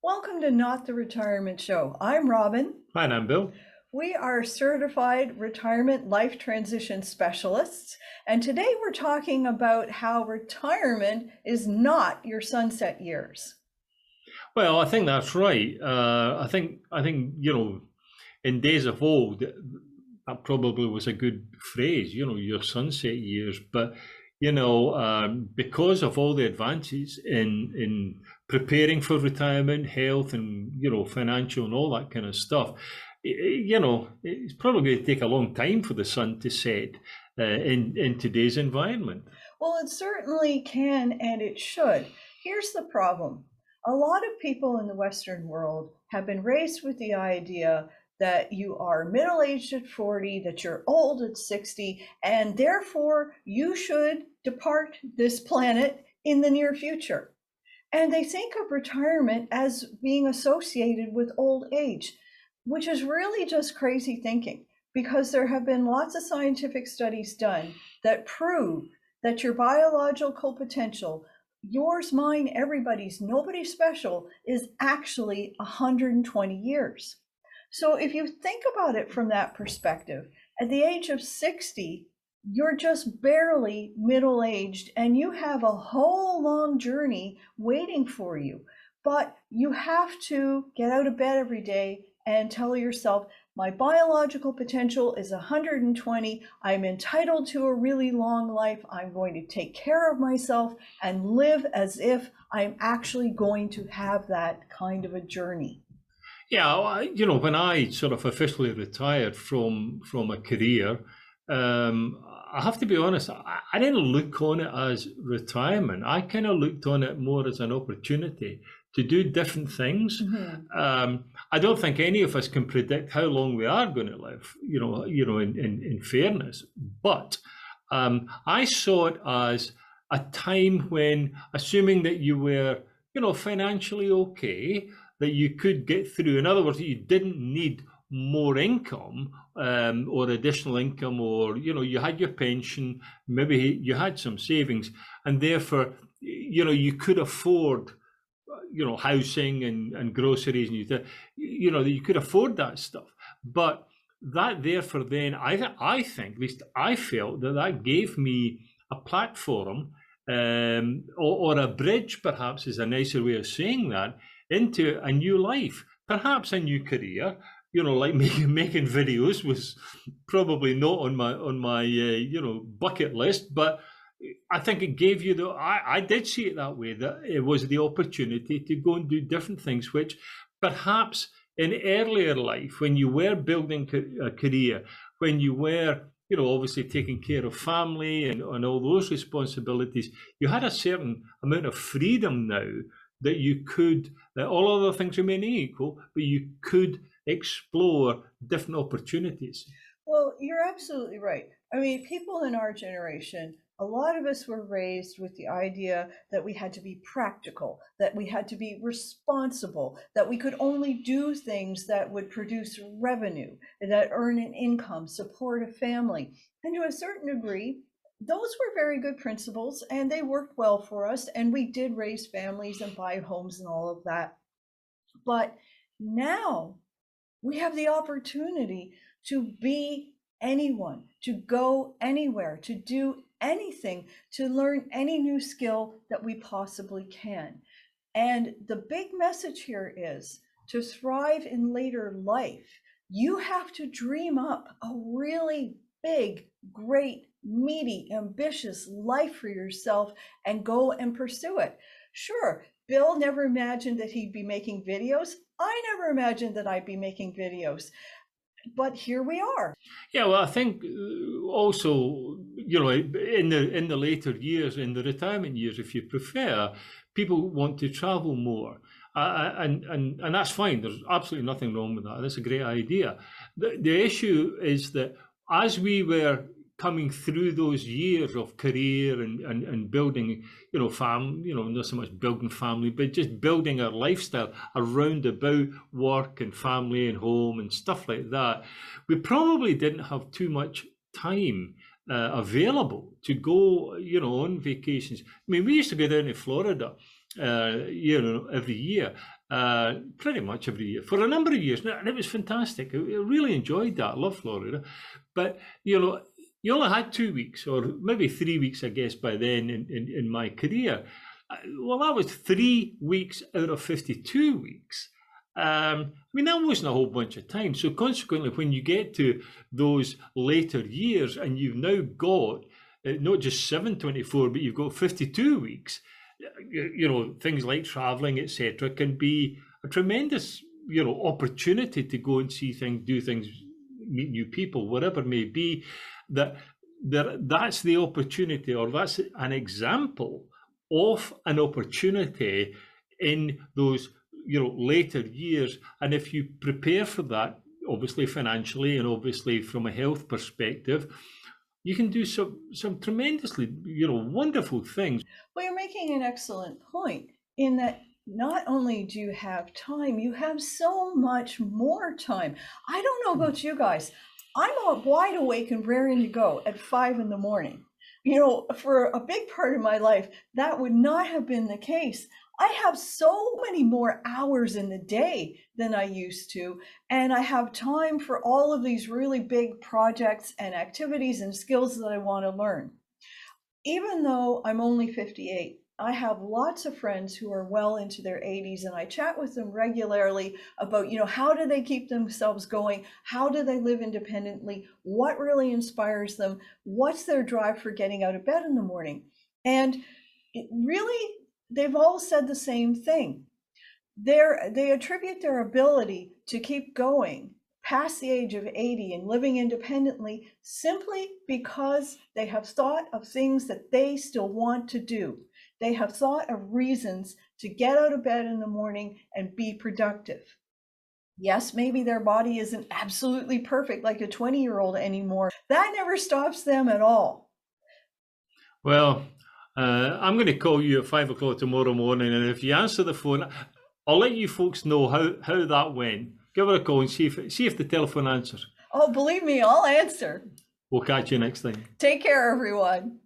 Welcome to Not the Retirement Show. I'm Robin. Hi, I'm Bill. We are certified retirement life transition specialists, and today we're talking about how retirement is not your sunset years. Well, I think that's right. I think in days of old, that probably was a good phrase. Your sunset years. But because of all the advances in preparing for retirement, health, and financial and all that kind of stuff, it's probably going to take a long time for the sun to set in today's environment. Well, it certainly can and it should. Here's the problem. A lot of people in the Western world have been raised with the idea that you are middle-aged at 40, that you're old at 60, and therefore you should depart this planet in the near future. And they think of retirement as being associated with old age, which is really just crazy thinking, because there have been lots of scientific studies done that prove that your biological potential, yours, mine, everybody's, nobody special, is actually 120 years. So if you think about it from that perspective, at the age of 60, you're just barely middle-aged and you have a whole long journey waiting for you. But you have to get out of bed every day and tell yourself, my biological potential is 120. I'm entitled to a really long life. I'm going to take care of myself and live as if I'm actually going to have that kind of a journey. Yeah, when I sort of officially retired from a career, I have to be honest, I didn't look on it as retirement. I kind of looked on it more as an opportunity to do different things. I don't think any of us can predict how long we are going to live, in fairness. But I saw it as a time when, assuming that you were, financially okay, that you could get through. In other words, you didn't need more income or additional income, or you had your pension, maybe you had some savings, and therefore you could afford housing and groceries, and you could afford that stuff. But that therefore then I think, at least I felt, that gave me a platform, or a bridge, perhaps is a nicer way of saying that, into a new life, perhaps a new career. Like making videos was probably not on my bucket list, but I think it gave you I did see it that way, that it was the opportunity to go and do different things, which perhaps in earlier life, when you were building a career, when you were obviously taking care of family and all those responsibilities, you had a certain amount of freedom now that you could, that all other things remaining equal, but you could explore different opportunities. Well, you're absolutely right. I mean, people in our generation, a lot of us were raised with the idea that we had to be practical, that we had to be responsible, that we could only do things that would produce revenue, that earn an income, support a family. And to a certain degree, those were very good principles and they worked well for us. And we did raise families and buy homes and all of that. But now we have the opportunity to be anyone, to go anywhere, to do anything, to learn any new skill that we possibly can. And the big message here is to thrive in later life, you have to dream up a really big, great, meaty, ambitious life for yourself and go and pursue it. Sure, Bill never imagined that he'd be making videos. I never imagined that I'd be making videos, but here we are. Yeah, well, I think also, in the later years, in the retirement years, if you prefer, people want to travel more. And that's fine. There's absolutely nothing wrong with that. That's a great idea. The issue is that as we were coming through those years of career and building, not so much building family, but just building our lifestyle around about work and family and home and stuff like that, we probably didn't have too much time available to go, on vacations. I mean, we used to go down to Florida every year, pretty much every year for a number of years. And it was fantastic. I really enjoyed that. I love Florida. But, you only had 2 weeks or maybe 3 weeks, I guess, by then in my career. Well, that was 3 weeks out of 52 weeks. I mean, that wasn't a whole bunch of time. So consequently, when you get to those later years and you've now got not just 724, but you've got 52 weeks, things like traveling, etc., can be a tremendous, opportunity to go and see things, do things, meet new people, whatever it may be. That's the opportunity, or that's an example of an opportunity in those later years. And if you prepare for that, obviously financially and obviously from a health perspective, you can do some tremendously wonderful things. Well, you're making an excellent point in that not only do you have time, you have so much more time. I don't know about you guys. I'm wide awake and raring to go at 5 in the morning. For a big part of my life, that would not have been the case. I have so many more hours in the day than I used to, and I have time for all of these really big projects and activities and skills that I want to learn. Even though I'm only 58, I have lots of friends who are well into their 80s, and I chat with them regularly about, how do they keep themselves going? How do they live independently? What really inspires them? What's their drive for getting out of bed in the morning? And they've all said the same thing. They attribute their ability to keep going past the age of 80 and living independently simply because they have thought of things that they still want to do. They have thought of reasons to get out of bed in the morning and be productive. Yes, maybe their body isn't absolutely perfect like a 20-year-old anymore. That never stops them at all. Well, I'm going to call you at 5 o'clock tomorrow morning, and if you answer the phone, I'll let you folks know how that went. Give her a call and see if the telephone answers. Oh, believe me, I'll answer. We'll catch you next time. Take care, everyone.